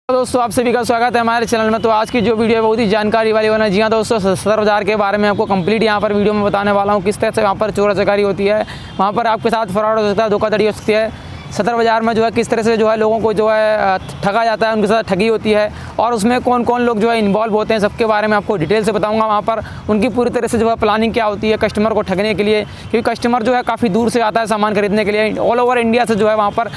दोस्तों आप सभी का स्वागत है हमारे चैनल में। तो आज की जो वीडियो है बहुत ही जानकारी वाली होना। जी हाँ दोस्तों, सदर बाजार के बारे में आपको कंप्लीट यहाँ पर वीडियो में बताने वाला हूँ किस तरह से वहाँ पर चोरा चकारी होती है, वहाँ पर आपके साथ फ्रॉड हो सकता है, धोखाधड़ी हो सकती है। सदर बाज़ार में जो है किस तरह से जो है लोगों को जो है ठगा जाता है, उनके साथ ठगी होती है और उसमें कौन कौन लोग जो है इन्वॉल्व होते हैं, सबके बारे में आपको डिटेल से बताऊंगा। वहाँ पर उनकी पूरी तरह से जो है प्लानिंग क्या होती है कस्टमर को ठगने के लिए, क्योंकि कस्टमर जो है काफ़ी दूर से आता है सामान खरीदने के लिए। ऑल ओवर इंडिया से जो है वहाँ पर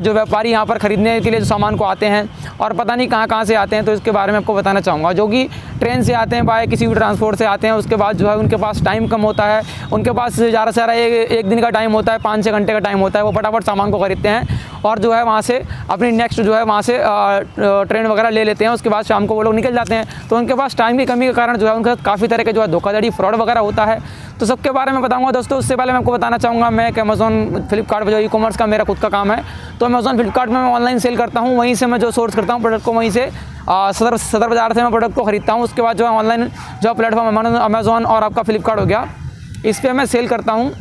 जो व्यापारी यहाँ पर ख़रीदने के लिए जो सामान को आते हैं और पता नहीं कहाँ से आते हैं, तो इसके बारे में आपको बताना चाहूँगा। जो कि ट्रेन से आते हैं, बाय किसी भी ट्रांसपोर्ट से आते हैं, उसके बाद जो है उनके पास टाइम कम होता है, उनके पास ज़्यादा से ज़्यादा एक दिन का टाइम होता है, 5-6 घंटे का टाइम होता है। वो फटाफट सामान को खरीदते हैं और जो है वहाँ से अपनी नेक्स्ट जो है वहाँ से ट्रेन वगैरह ले लेते हैं। उसके बाद शाम को वो लोग निकल जाते हैं। तो उनके पास टाइम की कमी के कारण जो है उनके साथ काफ़ी तरह के जो है धोखाधड़ी फ्रॉड वगैरह होता है। तो सबके बारे में बताऊंगा दोस्तों। उससे पहले मैं आपको बताना चाहूँगा, मैं एक अमेज़ॉन फ्लिपकार्ट पर जो ई-कॉमर्स का मेरा खुद का काम है, तो अमेज़ॉन फ्लिपकार्ट में मैं ऑनलाइन सेल करता हूँ। वहीं से मैं जो सोर्स करता हूँ प्रोडक्ट को, वहीं से सदर बाज़ार से मैं प्रोडक्ट को खरीदता हूँ। उसके बाद जो है ऑनलाइन जो प्लेटफॉर्म अमेज़ॉन और आपका फ्लिपकार्ट हो गया, इस पर मैं सेल करता हूँ।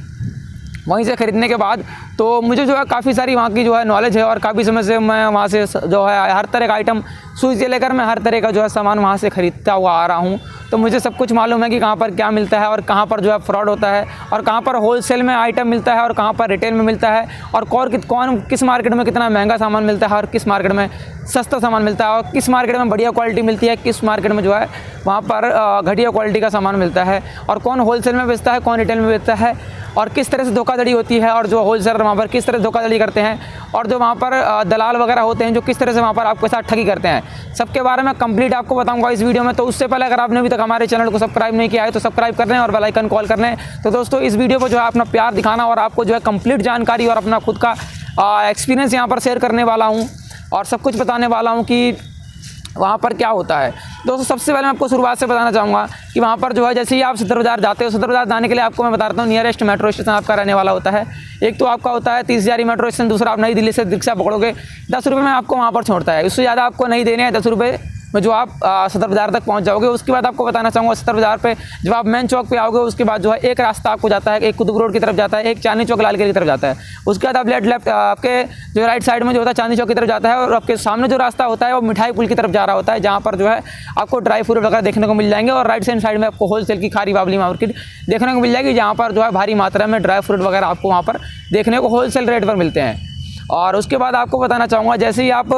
वहीं से ख़रीदने के बाद तो मुझे जो है काफ़ी सारी वहाँ की जो है नॉलेज है और काफ़ी समय से मैं वहाँ से जो है हर तरह का आइटम सुई से लेकर मैं हर तरह का जो है सामान वहाँ से ख़रीदता हुआ आ रहा हूँ। तो मुझे सब कुछ मालूम है कि कहाँ पर क्या मिलता है और कहाँ पर जो है फ्रॉड होता है और कहाँ पर होलसेल में आइटम मिलता है और कहाँ पर रिटेल में मिलता है और कौन किस मार्केट में कितना महंगा सामान मिलता है और किस मार्केट में सस्ता सामान मिलता है और किस मार्केट में बढ़िया क्वालिटी मिलती है, किस मार्केट में जो है वहाँ पर घटिया क्वालिटी का सामान मिलता है और कौन होलसेल में बेचता है, कौन रिटेल में बेचता है और किस तरह से धोखाधड़ी होती है और जो होलसेलर वहाँ पर किस तरह से धोखाधड़ी करते हैं और जो वहाँ पर दलाल वगैरह होते हैं जो किस तरह से वहाँ पर आपके साथ ठगी करते हैं, सबके बारे में कंप्लीट आपको बताऊंगा इस वीडियो में। तो उससे पहले अगर आपने अभी तक हमारे चैनल को सब्सक्राइब नहीं किया है तो सब्सक्राइब कर लें और बेल आइकन कॉल कर लें। तो दोस्तों इस वीडियो को जो है अपना प्यार दिखाना और आपको जो है कंप्लीट जानकारी और अपना खुद का एक्सपीरियंस यहाँ पर शेयर करने वाला हूँ और सब कुछ बताने वाला हूँ कि वहाँ पर क्या होता है। दोस्तों सबसे पहले मैं आपको शुरुआत से बताना चाहूँगा कि वहाँ पर जो है जैसे ही आप सदर बाज़ार जाते हो, सदर बाज़ार जाने के लिए आपको मैं बताता हूँ नियरेस्ट मेट्रो स्टेशन आपका रहने वाला होता है। एक तो आपका होता है 30,000 मेट्रो स्टेशन, दूसरा आप नई दिल्ली से रिक्शा पकड़ोगे 10 रुपये में आपको वहाँ पर छोड़ता है। उससे ज़्यादा आपको नहीं देने हैं, 10 रुपये में जो आप सदर बाज़ार तक पहुंच जाओगे। उसके बाद आपको बताना चाहूँगा सदर बाज़ार पे जब आप मेन चौक पे आओगे उसके बाद जो है एक रास्ता आपको जाता है, एक कुतुब रोड की तरफ जाता है, एक चांदनी चौक लाल किले की तरफ जाता है। उसके बाद आप लेफ्ट आपके जो राइट साइड में जो होता है चांदनी चौक की तरफ जाता है और आपके सामने जो रास्ता होता है वो मिठाई पुल की तरफ जा रहा होता है, जहाँ पर जो है आपको ड्राई फ्रूट वगैरह देखने को मिल जाएंगे और राइट हैंड साइड में आपको होलसेल की खारी बावली मार्केट देखने को मिल जाएगी, जहाँ पर जो है भारी मात्रा में ड्राई फ्रूट वगैरह आपको वहाँ पर देखने को होलसेल रेट पर मिलते हैं। और उसके बाद आपको बताना चाहूँगा जैसे ही आप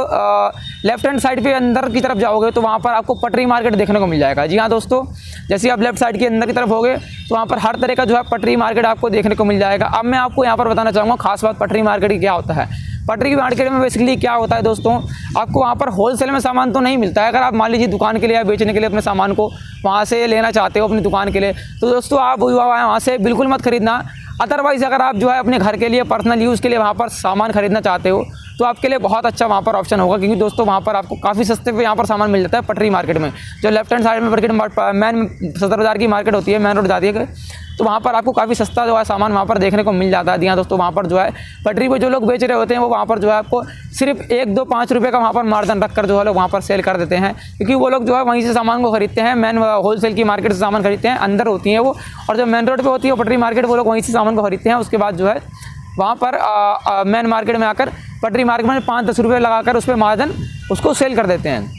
लेफ्ट हैंड साइड पे अंदर की तरफ जाओगे तो वहाँ पर आपको पटरी मार्केट देखने को मिल जाएगा। जी हाँ दोस्तों, जैसे ही आप लेफ्ट साइड के अंदर की तरफ होगे तो वहाँ पर हर तरह का जो है पटरी मार्केट आपको देखने को मिल जाएगा। अब मैं आपको यहाँ पर बताना चाहूँगा खास बात पटरी मार्केट की क्या होता है। पटरी मार्केट में बेसिकली क्या होता है दोस्तों, आपको वहाँ पर होलसेल में सामान तो नहीं मिलता है। अगर आप मान लीजिए दुकान के लिए या बेचने के लिए अपने सामान को वहाँ से लेना चाहते हो अपनी दुकान के लिए, तो दोस्तों आप वहाँ से बिल्कुल मत खरीदना। अदरवाइज़ अगर आप जो है अपने घर के लिए पर्सनल यूज़ के लिए वहाँ पर सामान खरीदना चाहते हो तो आपके लिए बहुत अच्छा वहाँ पर ऑप्शन होगा, क्योंकि दोस्तों वहाँ पर आपको काफ़ी सस्ते पे यहाँ पर सामान मिल जाता है पटरी मार्केट में। जो लेफ्ट हैंड साइड में मार्केट मेन सदर बाज़ार की मार्केट होती है, मेन रोड जाती है, तो वहाँ पर आपको काफ़ी सस्ता जो है सामान वहाँ पर देखने को मिल जाता है। यहाँ दोस्तों वहाँ पर जो है पटरी पर जो लोग बेच रहे होते हैं वो वहाँ पर जो है आपको सिर्फ 1-2-5 रुपये का वहाँ पर मार्जिन रखकर जो है लोग वहाँ पर सेल कर देते हैं, क्योंकि वो लोग जो है वहीं से सामान को खरीदते हैं, मेन होलसेल की मार्केट से सामान खरीदते हैं, अंदर होती हैं वो, और जो मेन रोड पर होती है पटरी मार्केट वो लोग वहीं से सामान को खरीदते हैं। उसके बाद जो है वहाँ पर मेन मार्केट में आकर पटरी मार्केट में 5-10 रुपये लगाकर उस पर मार्जिन उसको सेल कर देते हैं।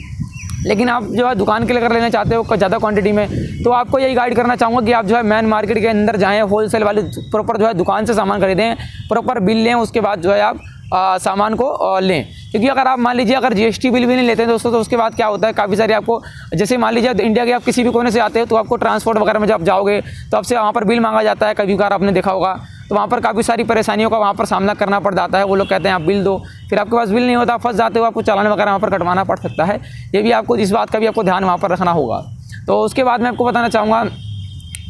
लेकिन आप जो है दुकान के लिए अगर लेना चाहते हो ज़्यादा क्वांटिटी में, तो आपको यही गाइड करना चाहूँगा कि आप जो है मेन मार्केट के अंदर जाएँ, होलसेल वाली प्रॉपर जो है दुकान से सामान खरीदें, प्रॉपर बिल लें, उसके बाद जो है आप सामान को लें। क्योंकि अगर आप मान लीजिए अगर जीएसटी बिल भी नहीं लेते हैं दोस्तों, तो उसके बाद क्या होता है काफ़ी सारी आपको, जैसे मान लीजिए इंडिया के आप किसी भी कोने से आते हो तो आपको ट्रांसपोर्ट वगैरह में जब जाओगे तो आपसे वहाँ पर बिल मांगा जाता है, कभी बार आपने देखा होगा, तो वहाँ पर काफ़ी सारी परेशानियों का वहाँ पर सामना करना पड़ जाता है। वो लोग कहते हैं आप बिल दो, फिर आपके पास बिल नहीं होता, फंस जाते हो, आपको चालान वगैरह वहाँ पर कटवाना पड़ सकता है। ये भी आपको इस बात का भी आपको ध्यान वहाँ पर रखना होगा। तो उसके बाद मैं आपको बताना चाहूँगा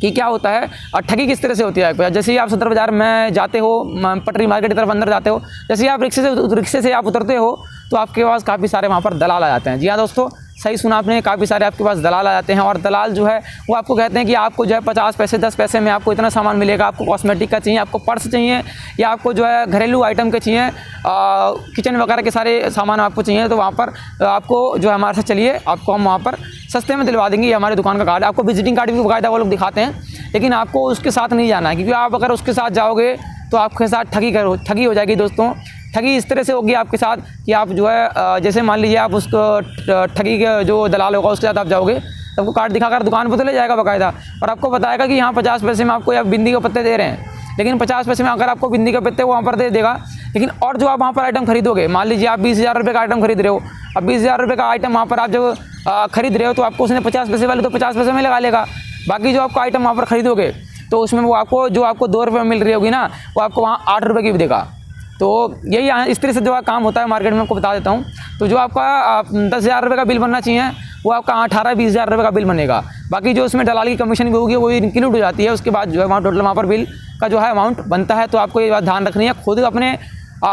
कि क्या होता है और ठगी किस तरह से होती है। जैसे ही आप सदर बाज़ार में जाते हो, पटरी मार्केट की तरफ अंदर जाते हो, जैसे ही आप रिक्शे से आप उतरते हो तो आपके पास काफ़ी सारे वहाँ पर दलाल आ जाते हैं। जी हाँ दोस्तों, सही सुना आपने, काफ़ी सारे आपके पास दलाल आ जाते हैं और दलाल जो है वो आपको कहते हैं कि आपको जो है 50 पैसे 10 पैसे में आपको इतना सामान मिलेगा। आपको कॉस्मेटिक का चाहिए, आपको पर्स चाहिए, या आपको जो है घरेलू आइटम के चाहिए, किचन वगैरह के सारे सामान आपको चाहिए, तो वहाँ पर आपको जो है हमारे साथ चलिए, आपको हम वहाँ पर सस्ते में दिलवा देंगे। ये हमारी दुकान का कार्ड, आपको विजिटिंग कार्ड भी बाकायदा वो लोग दिखाते हैं, लेकिन आपको उसके साथ नहीं जाना है, क्योंकि आप अगर उसके साथ जाओगे तो आपके साथ ठगी हो जाएगी दोस्तों। ठगी इस तरह से होगी आपके साथ कि आप जो है जैसे मान लीजिए आप उसको ठगी के जो दलाल होगा उसके साथ आप जाओगे, तो आपको कार्ड दिखाकर दुकान पर तो ले जाएगा बाकायदा, और आपको बताएगा कि यहाँ 50 पैसे में आपको या बिंदी के पत्ते दे रहे हैं, लेकिन 50 पैसे में अगर आपको बिंदी के पत्ते वो वहाँ पर दे देगा। लेकिन और जो आप वहाँ पर आइटम खरीदोगे, मान लीजिए आप 20,000 रुपये का आइटम खरीद रहे हो, अब 20,000 रुपये का आइटम वहाँ पर आप जब खरीद रहे हो तो आपको उसने 50 पैसे वाले तो 50 पैसे में लगा लेगा। बाकी जो आपको आइटम वहाँ पर खरीदोगे तो उसमें वो आपको जो आपको 2 रुपये में मिल रही होगी ना, वो आपको वहाँ 8 रुपये की भी देगा। तो यही इस तरह से जो काम होता है मार्केट में, आपको बता देता हूँ। तो जो आपका 10,000 रुपये का बिल बनना चाहिए वो आपका 18-20,000 रुपये का बिल बनेगा। बाकी जो उसमें दलाल की कमीशन भी होगी वो इंक्लूड हो जाती है। उसके बाद जो है वहाँ टोटल वहाँ पर बिल का जो है अमाउंट बनता है। तो आपको ये बात ध्यान रखनी है, खुद अपने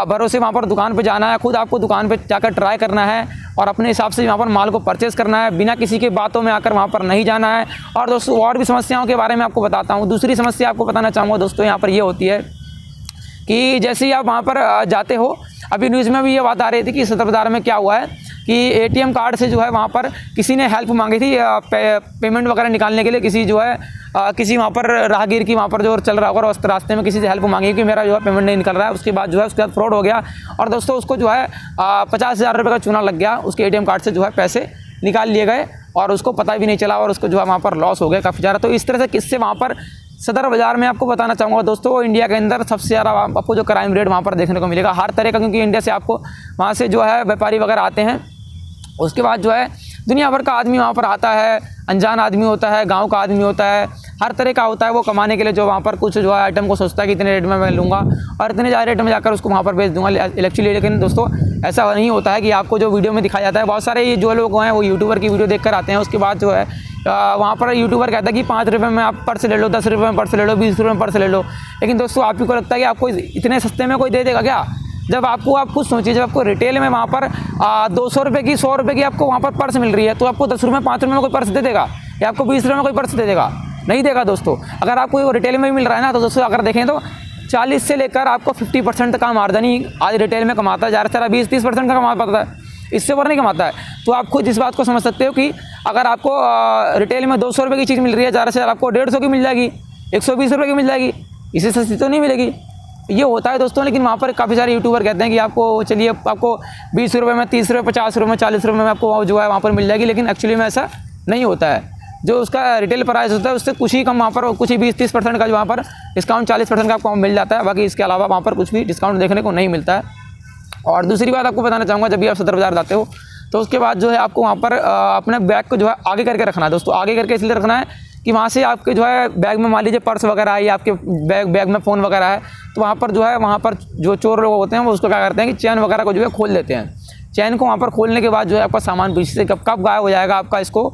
भरोसे वहाँ पर दुकान पे जाना है, खुद आपको दुकान पे जाकर ट्राई करना है और अपने हिसाब से वहाँ पर माल को परचेज़ करना है, बिना किसी के बातों में आकर वहाँ पर नहीं जाना है। और दोस्तों और भी समस्याओं के बारे में आपको बताता हूँ। दूसरी समस्या आपको बताना चाहूँगा दोस्तों, यहाँ पर ये होती है कि जैसे ही आप वहाँ पर जाते हो, अभी न्यूज़ में भी ये बात आ रही थी कि सदर बाज़ार में क्या हुआ है कि एटीएम कार्ड से जो है वहाँ पर किसी ने हेल्प मांगी थी पेमेंट वगैरह निकालने के लिए। किसी जो है किसी वहाँ पर राहगीर की वहाँ पर जो चल रहा होगा उस रास्ते में किसी से हेल्प मांगी कि मेरा जो है पेमेंट नहीं निकल रहा है। उसके बाद जो है उसके बाद फ्रॉड हो गया और दोस्तों उसको जो है 50,000 रुपये का चूना लग गया। उसके एटीएम कार्ड से जो है पैसे निकाल लिए गए और उसको पता भी नहीं चला और उसको जो है वहाँ पर लॉस हो गया काफ़ी ज़्यादा। तो इस तरह से किससे वहाँ पर सदर बाज़ार में आपको बताना चाहूँगा दोस्तों, इंडिया के अंदर सबसे ज़्यादा आपको जो क्राइम रेट वहाँ पर देखने को मिलेगा हर तरह का, क्योंकि इंडिया से आपको वहाँ से जो है व्यापारी वगैरह आते हैं। उसके बाद जो है दुनिया भर का आदमी वहाँ पर आता है, अनजान आदमी होता है, गांव का आदमी होता है, हर तरह का होता है। वो कमाने के लिए जो वहाँ पर कुछ जो है आइटम को सोचता है कि इतने रेट में मैं लूँगा और इतने ज़्यादा रेट में जाकर उसको वहाँ पर बेच दूँगा एक्चुअली। लेकिन दोस्तों ऐसा नहीं होता है कि आपको जो वीडियो में दिखाया जाता है। बहुत सारे ये जो लोग हैं वो यूट्यूबर की वीडियो देखकर आते हैं, उसके बाद जो है वहाँ पर यूट्यूबर कहता है कि 5 रुपये में आप पर्स ले लो, 10 रुपये में पर्स ले लो, 20 रुपये में पर्स ले लो। लेकिन दोस्तों आप ही को लगता है कि आपको इतने सस्ते में कोई दे देगा क्या? जब आपको आप खुद सोचिए, जब आपको रिटेल में वहाँ पर 200 रुपये की 100 रुपये की आपको वहाँ पर पर्स मिल रही है, तो आपको 10 रुपये 5 रुपये में कोई पर्स दे देगा या आपको 20 रुपये में कोई पर्स दे देगा? नहीं देगा दोस्तों। अगर आपको वो रिटेल में भी मिल रहा है ना, तो दोस्तों अगर देखें तो 40 से लेकर आपको 50% तक का मार्जिन आज रिटेल में कमाता है। ज़्यादा से ज़्यादा 20-30% का कमा पाता है, इससे ऊपर नहीं कमाता है। तो आप खुद इस बात को समझ सकते हो कि अगर आपको रिटेल में 200 रुपये की चीज़ मिल रही है, ज़्यादा से ज़्यादा आपको 150 की मिल जाएगी, 120 रुपये की मिल जाएगी, इससे सस्ती तो नहीं मिलेगी। ये होता है दोस्तों। लेकिन वहाँ पर काफ़ी सारे यूट्यूबर कहते हैं कि आपको चलिए आपको 20 रुपये में, 30 रुपये, 50 रुपये में, 40 रुपये में आपको जो है वहाँ पर मिल जाएगी। लेकिन एक्चुअली में ऐसा नहीं होता है। जो उसका रिटेल प्राइस होता है उससे कुछ ही कम वहाँ पर कुछ ही 20-30% का जो वहाँ पर डिस्काउंट 40% का आपको मिल जाता है। बाकी इसके अलावा वहाँ पर कुछ भी डिस्काउंट देखने को नहीं मिलता है। और दूसरी बात आपको बताना चाहूँगा, जब भी आप सदर बाज़ार जाते हो तो उसके बाद जो है आपको वहाँ पर अपने बैग को जो है आगे करके रखना है दोस्तों। आगे करके इसलिए रखना है कि वहाँ से आपके जो है बैग में मान लीजिए पर्स वगैरह है या आपके बैग में फ़ोन वगैरह है, तो वहाँ पर जो है वहाँ पर जो चोर लोग होते हैं वो उसको क्या करते हैं कि चैन वगैरह को जो है खोल देते हैं। चैन को वहाँ पर खोलने के बाद जो है आपका सामान पीछे से कब गायब हो जाएगा आपका इसको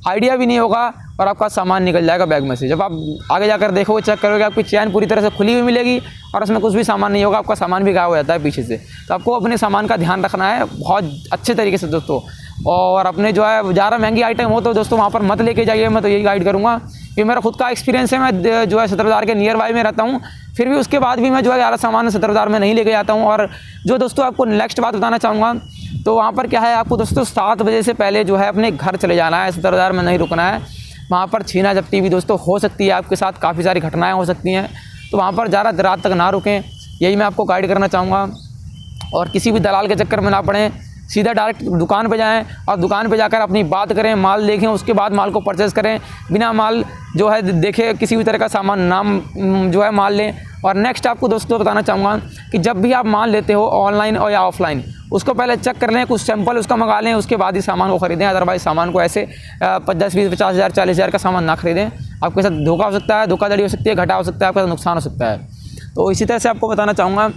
आइडिया भी नहीं होगा और आपका सामान निकल जाएगा बैग में से। जब आप आगे जाकर देखोगे, चेक करोगे, आपकी चैन पूरी तरह से खुली हुई मिलेगी और उसमें कुछ भी सामान नहीं होगा, आपका सामान भी गायब हो जाता है पीछे से। तो आपको अपने सामान का ध्यान रखना है बहुत अच्छे तरीके से दोस्तों। और अपने जो है ज़्यादा महंगी आइटम हो तो दोस्तों वहाँ पर मत लेके जाइए। मैं तो यही गाइड करूँगा, ये मेरा खुद का एक्सपीरियंस है। मैं जो है सदर बाज़ार के नियर बाई में रहता हूँ, फिर भी उसके बाद भी मैं जो है ज़्यादा सामान सदर बाज़ार में नहीं लेके जाता हूँ। और जो दोस्तों आपको नेक्स्ट बात बताना चाहूँगा, तो वहाँ पर क्या है, आपको दोस्तों 7 बजे से पहले जो है अपने घर चले जाना है, सदर बाज़ार में नहीं रुकना है। वहाँ पर छीना झपटी भी दोस्तों हो सकती है, आपके साथ काफ़ी सारी घटनाएँ हो सकती हैं, तो वहाँ पर ज़्यादा रात तक ना रुकें, यही मैं आपको गाइड करना चाहूँगा। और किसी भी दलाल के चक्कर में ना पड़ें, सीधा डायरेक्ट दुकान पे जाएं और दुकान पे जाकर अपनी बात करें, माल देखें, उसके बाद माल को परचेज़ करें। बिना माल जो है देखे किसी भी तरह का सामान नाम जो है माल लें। और नेक्स्ट आपको दोस्तों बताना चाहूँगा कि जब भी आप माल लेते हो ऑनलाइन और या ऑफलाइन, उसको पहले चेक कर लें, कुछ सैंपल उसका मंगा लें, उसके बाद ही सामान को ख़रीदें। अदरवाइज़ सामान को ऐसे 10-20, 50,000, 40,000 का सामान ना खरीदें। आपके साथ धोखा हो सकता है, धोखाधड़ी हो सकती है, घाटा हो सकता है, आपका नुकसान हो सकता है। तो इसी तरह से आपको बताना चाहूँगा,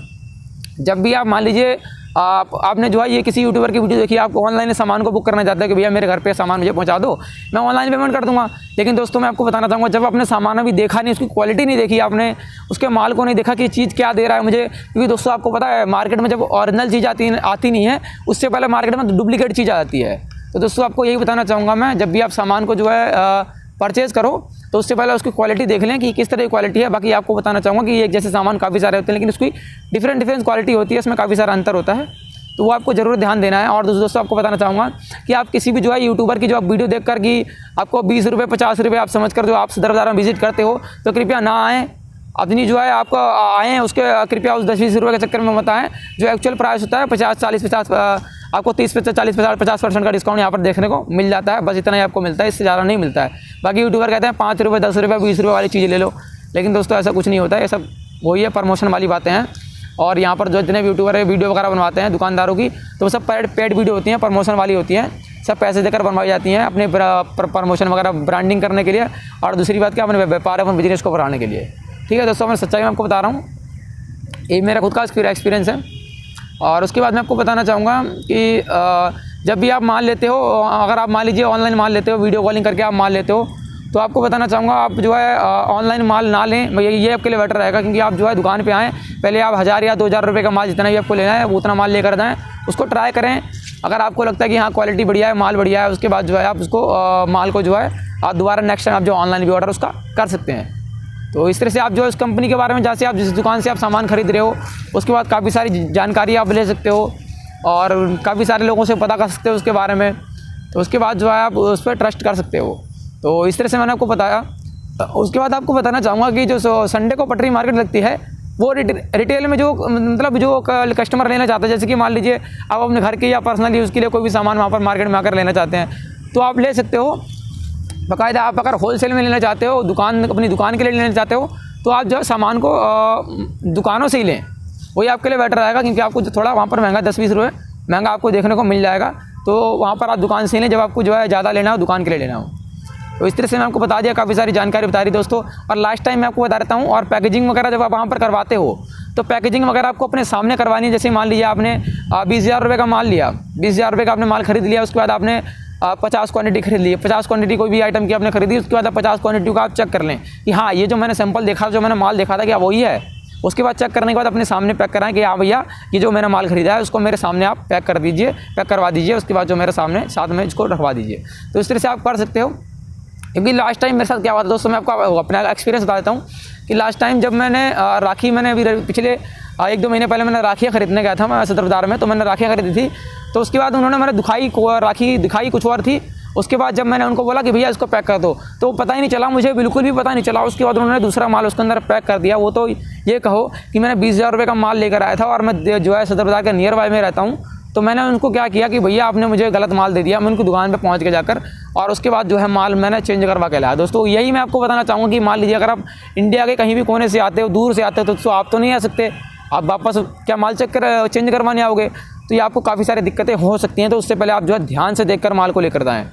जब भी आप मान लीजिए आपने जो है ये किसी यूट्यूबर की वीडियो देखी, आप ऑनलाइन सामान को बुक करना चाहते हैं कि भैया मेरे घर पे सामान मुझे पहुंचा दो, मैं ऑनलाइन पेमेंट कर दूंगा। लेकिन दोस्तों मैं आपको बताना चाहूँगा, जब आपने सामान अभी देखा नहीं, उसकी क्वालिटी नहीं देखी, आपने उसके माल को नहीं देखा कि चीज़ क्या दे रहा है मुझे, क्योंकि दोस्तों आपको पता है मार्केट में जब ओरिजिनल चीज़ आती नहीं है, उससे पहले मार्केट में डुप्लीकेट चीज़ आ जाती है। तो दोस्तों आपको यही बताना चाहूँगा मैं, जब भी आप सामान को जो है परचेज़ करो तो उससे पहले उसकी क्वालिटी देख लें कि किस तरह की क्वालिटी है। बाकी आपको बताना चाहूँगा कि एक जैसे सामान काफ़ी सारे होते हैं, लेकिन उसकी डिफरेंट क्वालिटी होती है, इसमें काफ़ी सारा अंतर होता है, तो वो आपको ज़रूर ध्यान देना है। और दोस्तों आपको बताना चाहूँगा कि आप किसी भी जो है यूट्यूबर की जो आप वीडियो देखकर कि आपको 20 रुपये 50 रुपये आप समझकर जो आप सदर बाज़ार में विजिट करते हो, तो कृपया ना आएँ। अपनी जो है आपको आए हैं उसके कृपया उस 10-20 रुपये के चक्कर में बताएं। जो एक्चुअल प्राइस होता है 50 आपको 30-40-50% का डिस्काउंट यहाँ पर देखने को मिल जाता है। बस इतना ही आपको मिलता है, इससे ज़्यादा नहीं मिलता है। बाकी यूट्यूबर कहते हैं 5 रुपये 10 रुपये 20 रुपये वाली चीज़ ले लो, लेकिन दोस्तों ऐसा कुछ नहीं होता है। ये सब वही है, प्रमोशन वाली बातें हैं। और यहाँ पर जो जितने भी यूट्यूबर है वीडियो वगैरह बनवाते हैं दुकानदारों की, तो वो सब पेड वीडियो होती हैं, प्रमोशन वाली होती हैं, सब पैसे देकर बनवाई जाती हैं अपने प्रमोशन वगैरह ब्रांडिंग करने के लिए। और दूसरी बात क्या, अपने व्यापार अपने बिजनेस को बढ़ाने के लिए। ठीक है दोस्तों, मैं सच्चाई में आपको बता रहा हूँ, ये मेरा खुद का एक्सपीरियंस है। और उसके बाद मैं आपको बताना चाहूँगा कि जब भी आप माल लेते हो, अगर आप मान लीजिए ऑनलाइन माल लेते हो, वीडियो कॉलिंग करके आप माल लेते हो, तो आपको बताना चाहूँगा आप जो है ऑनलाइन माल ना लें। ये आपके लिए बेटर रहेगा, क्योंकि आप जो है दुकान पे आएँ, पहले आप 1000 या 2000 रुपये का माल जितना भी आपको लेना है वो उतना माल लेकर जाएँ, उसको ट्राई करें। अगर आपको लगता है कि हाँ क्वालिटी बढ़िया है, माल बढ़िया है, उसके बाद जो है आप उसको माल को जो है आप दोबारा नेक्स्ट टाइम आप जो ऑनलाइन भी ऑर्डर उसका कर सकते हैं। तो इस तरह से आप जो है उस कंपनी के बारे में, जैसे आप जिस दुकान से आप सामान खरीद रहे हो, उसके बाद काफ़ी सारी जानकारी आप ले सकते हो और काफ़ी सारे लोगों से पता कर सकते हो उसके बारे में। तो उसके बाद जो है आप उस पर ट्रस्ट कर सकते हो। तो इस तरह से मैंने आपको बताया। उसके बाद आपको बताना चाहूँगा कि जो संडे को पटरी मार्केट लगती है, वो रिटेल में जो मतलब जो कस्टमर लेना चाहता है, जैसे कि मान लीजिए आप अपने घर के या पर्सनल यूज़ के लिए कोई भी सामान वहाँ पर मार्केट में आकर लेना चाहते हैं, तो आप ले सकते हो। बाकायदा आप अगर होलसेल में लेना चाहते हो, अपनी दुकान के लिए लेना चाहते हो, तो आप जो है सामान को दुकानों से ही लें, वही आपके लिए बेटर रहेगा। क्योंकि आपको थोड़ा वहाँ पर महंगा 10-20 रुपये महंगा आपको देखने को मिल जाएगा। तो वहाँ पर आप दुकान से ही लें जब आपको जो है ज़्यादा लेना हो, दुकान के लिए लेना हो। तो इस तरह से मैं आपको बता दिया, काफ़ी सारी जानकारी बता रही दोस्तों। और लास्ट टाइम मैं आपको बता देता हूँ, और पैकेजिंग वगैरह जब आप वहाँ पर करवाते हो, तो पैकेजिंग वगैरह आपको अपने सामने करवानी है। जैसे मान लीजिए आपने 20,000 रुपये का माल लिया, 20,000 रुपये का आपने माल खरीद लिया, उसके बाद आपने 50 क्वांटिटी खरीद ली, 50 क्वांटिटी कोई भी आइटम की आपने खरीदी, उसके बाद आप 50 क्वांटिटी का आप चेक कर लें कि हाँ ये जो मैंने सैंपल देखा, जो मैंने माल देखा था क्या वही है। उसके बाद चेक करने के बाद अपने सामने पैक कराएं कि हाँ भैया ये जो मैंने माल खरीदा है उसको मेरे सामने आप पैक करवा दीजिए। उसके बाद जो मेरे सामने साथ में इसको रखवा दीजिए। तो इस तरह से आप कर सकते हो। क्योंकि लास्ट टाइम मेरे साथ क्या हुआ था दोस्तों, मैं आपको अपना एक्सपीरियंस बता देता हूँ कि लास्ट टाइम जब मैंने राखी, मैंने अभी पिछले 1-2 महीने पहले मैंने राखियाँ खरीदने गया था मैं सदर बाज़ार में। तो मैंने राखियाँ खरीदी थी, तो उसके बाद उन्होंने मैंने राखी दिखाई कुछ और थी। उसके बाद जब मैंने उनको बोला कि भैया इसको पैक कर दो, तो पता ही नहीं चला, मुझे बिल्कुल भी पता नहीं चला। उसके बाद उन्होंने दूसरा माल उसके अंदर पैक कर दिया। वो तो ये कहो कि मैंने 20,000 रुपये का माल लेकर आया था और मैं जो है सदर बाज़ार के नियर बाय में रहता हूँ। तो मैंने उनको क्या किया कि भैया आपने मुझे गलत माल दे दिया। मैं उनकी दुकान पे पहुंच के जाकर और उसके बाद जो है माल मैंने चेंज करवा के लाया। दोस्तों यही मैं आपको बताना चाहूँगा कि मान लीजिए अगर आप इंडिया के कहीं भी कोने से आते हो, दूर से आते हो, तो आप तो नहीं आ सकते, आप वापस क्या माल चेंज करवाने आओगे, तो ये आपको काफ़ी सारी दिक्कतें हो सकती हैं। तो उससे पहले आप जो है ध्यान से देखकर माल को लेकर जाएँ।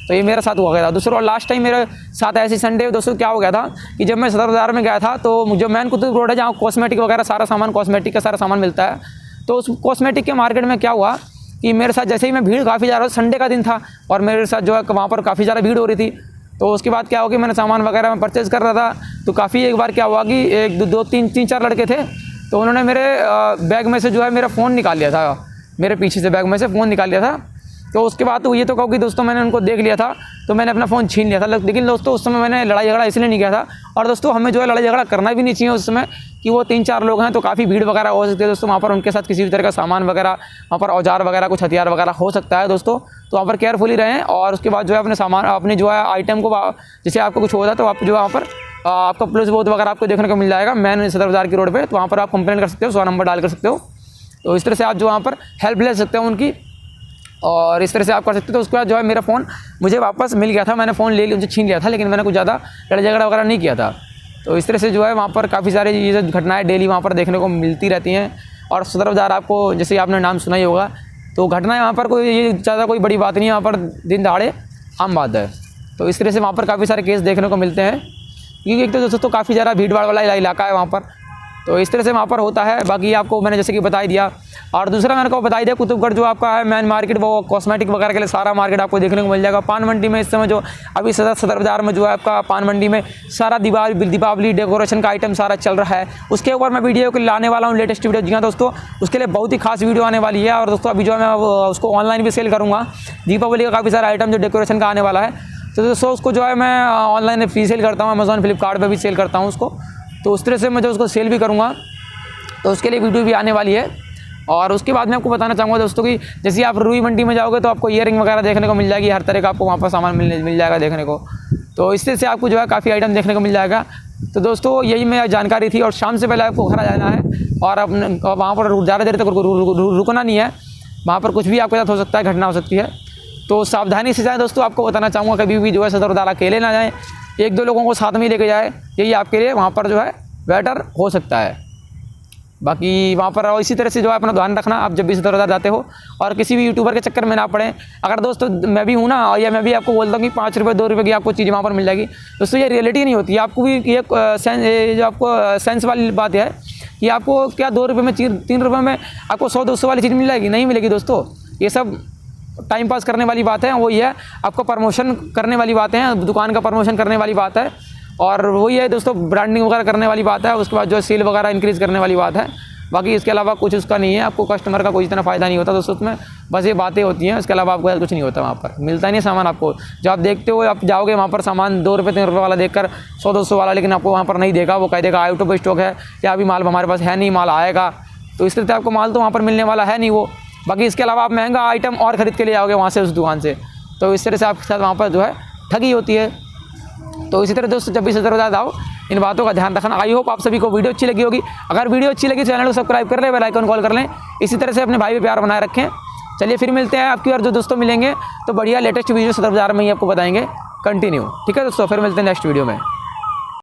तो ये मेरे साथ हुआ गया था दूसरा। और लास्ट टाइम मेरे साथ ऐसी संडे दोस्तों क्या हो गया था कि जब मैं सदर बाज़ार में गया था, तो मुझे मैन कुतुब रोड है जहाँ कॉस्मेटिक वगैरह सारा सामान, कॉस्मेटिक का सारा सामान मिलता है। तो उस कॉस्मेटिक के मार्केट में क्या हुआ कि मेरे साथ जैसे ही मैं भीड़ काफ़ी ज़्यादा, संडे का दिन था और मेरे साथ जो है वहाँ पर काफ़ी ज़्यादा भीड़ हो रही थी। तो उसके बाद क्या हुआ कि मैंने सामान वगैरह में परचेज़ कर रहा था, तो काफ़ी एक बार क्या हुआ कि 1-2-3-4 लड़के थे, तो उन्होंने मेरे बैग में से जो है मेरा फ़ोन निकाल लिया था, मेरे पीछे से बैग में से फ़ोन निकाल लिया था। तो उसके बाद तो ये तो कहो कि दोस्तों मैंने उनको देख लिया था, तो मैंने अपना फ़ोन छीन लिया था। लेकिन दोस्तों उस समय मैंने लड़ाई झगड़ा इसलिए नहीं किया था। और दोस्तों हमें जो है लड़ाई झगड़ा करना भी नहीं चाहिए उस समय, कि वो 3-4 लोग हैं तो काफ़ी भीड़ वगैरह हो सकती है दोस्तों। वहाँ पर उनके साथ किसी भी तरह का सामान वगैरह, वहाँ पर औजार वगैरह, कुछ हथियार वगैरह हो सकता है दोस्तों। तो वहाँ पर केयरफुली रहें। और उसके बाद जो है अपने सामान, अपने जो है आइटम को, जैसे आपको कुछ हो जाए तो आप जो है वहाँ पर आपका पुलिस बोर्ड वगैरह आपको देखने को मिल जाएगा मैन सदर बाज़ार की रोड पर। तो वहाँ पर आप कंप्लेंट कर सकते हो, 100 नंबर डाल कर सकते हो। तो इस तरह से आप जो वहाँ पर हेल्प ले सकते हो उनकी, और इस तरह से आप कर सकते हो। तो उसके बाद जो है मेरा फ़ोन मुझे वापस मिल गया था। मैंने फ़ोन ले लिया, उनसे छीन लिया था, लेकिन मैंने कुछ ज़्यादा लड़ाई झगड़ा वगैरह नहीं किया था। तो इस तरह से जो है वहाँ पर काफ़ी सारी ये घटनाएं डेली वहाँ पर देखने को मिलती रहती हैं। और सदर बाज़ार आपको, जैसे आपने नाम सुना ही होगा, तो घटनाएं वहाँ पर कोई ये ज़्यादा कोई बड़ी बात नहीं है, वहाँ पर दिन दहाड़े आम बात है। तो इस तरह से वहाँ पर काफ़ी सारे केस देखने को मिलते हैं, क्योंकि एक तो दोस्तों काफ़ी ज़्यादा भीड़ भाड़ वाला इलाका है वहाँ पर। तो इस तरह से वहाँ पर होता है। बाकी आपको मैंने जैसे कि बता ही दिया। और दूसरा मैंने को बता ही दिया, कुतुबगढ़ जो आपका है मैन मार्केट, वो कॉस्मेटिक वगैरह के लिए सारा मार्केट आपको देखने को मिल जाएगा। पान मंडी में इस समय जो अभी सदर बाज़ार में जो है आपका पान मंडी में सारा दीपावली डेकोरेशन का आइटम सारा चल रहा है। उसके ऊपर मैं वीडियो को लाने वाला हूँ, लेटेस्ट वीडियो। जी हाँ दोस्तों, उसके लिए बहुत ही खास वीडियो आने वाली है। और दोस्तों अभी जो है मैं उसको ऑनलाइन भी सेल करूँगा। दीपावली का काफ़ी सारा आइटम जो डेकोरेशन का आने वाला है, तो दोस्तों उसको जो है मैं ऑनलाइन फ्री सेल करता हूँ, अमेज़ॉन फ्लिपकार्ट पर भी सेल करता हूँ उसको। तो उस तरह से मैं जो उसको सेल भी करूँगा, तो उसके लिए वीडियो भी आने वाली है। और उसके बाद मैं आपको बताना चाहूँगा दोस्तों कि जैसे आप रुई मंडी में जाओगे तो आपको ईयरिंग वगैरह देखने को मिल जाएगी, हर तरह का आपको वहाँ पर सामान मिल जाएगा देखने को। तो इस तरह से आपको जो है काफ़ी आइटम देखने को मिल जाएगा। तो दोस्तों यही मेरी जानकारी थी। और शाम से पहले आपको घर आ जाना है और अपने वहाँ पर ज़्यादा देर तक रुकना नहीं है। वहाँ पर कुछ भी आपके साथ हो सकता है, घटना हो सकती है, तो सावधानी से जाएँ दोस्तों। आपको बताना चाहूँगा कभी भी जो है सदरदार अकेले ना जाएँ, 1-2 लोगों को साथ में लेके जाए, यही आपके लिए वहाँ पर जो है बेटर हो सकता है। बाकी वहाँ पर इसी तरह से जो है अपना ध्यान रखना आप जब भी सदरदार जाते हो, और किसी भी यूट्यूबर के चक्कर में ना पड़े। अगर दोस्तों मैं भी हूँ ना, या मैं भी आपको बोलता हूँ कि 5 रुपये 2 रुपये की आपको चीज़ वहाँ पर मिल जाएगी, दोस्तों ये रियलिटी नहीं होती है। आपको भी ये जो आपको सेंस वाली बात है कि आपको क्या 2 रुपये में 3 रुपये में आपको 100-200 वाली चीज़ मिल जाएगी, नहीं मिलेगी दोस्तों। ये सब टाइम पास करने वाली बात है, वही है आपको प्रमोशन करने वाली बातें हैं, दुकान का प्रमोशन करने वाली बात है, और वही है दोस्तों ब्रांडिंग वगैरह करने वाली बात है। उसके बाद जो सेल वगैरह इंक्रीज़ करने वाली बात है। बाकी इसके अलावा कुछ उसका नहीं है, आपको कस्टमर का कोई इतना फ़ायदा नहीं होता दोस्तों उसमें, बस ये बातें होती हैं। इसके अलावा आपको कुछ नहीं होता, वहाँ पर मिलता नहीं सामान आपको। जब आप देखते हो, आप जाओगे वहाँ पर सामान 2 रुपये 3 रुपये वाला देखकर 100-200 वाला, लेकिन आपको वहाँ पर नहीं देखा, वो कह देगा आउट ऑफ स्टॉक है, या अभी माल हमारे पास है नहीं, माल आएगा। तो इस तरह से आपको माल तो वहाँ पर मिलने वाला है नहीं वो। बाकी इसके अलावा आप महंगा आइटम और ख़रीद के ले आओगे वहाँ से, उस दुकान से, तो इस तरह से आपके साथ वहाँ पर जो है ठगी होती है। तो इसी तरह दोस्तों जब भी सदरदार आओ, इन बातों का ध्यान रखना। आई होप आप सभी को वीडियो अच्छी लगी होगी। अगर वीडियो अच्छी लगी चैनल को सब्सक्राइब कर लें, बेल आइकन कॉल कर लें। इसी तरह से अपने भाई पे प्यार बनाए रखें। चलिए फिर मिलते हैं आपकी और जो दोस्तों मिलेंगे तो बढ़िया लेटेस्ट वीडियो सदर बाजार में ही आपको बताएंगे कंटिन्यू। ठीक है दोस्तों, फिर मिलते हैं नेक्स्ट वीडियो में।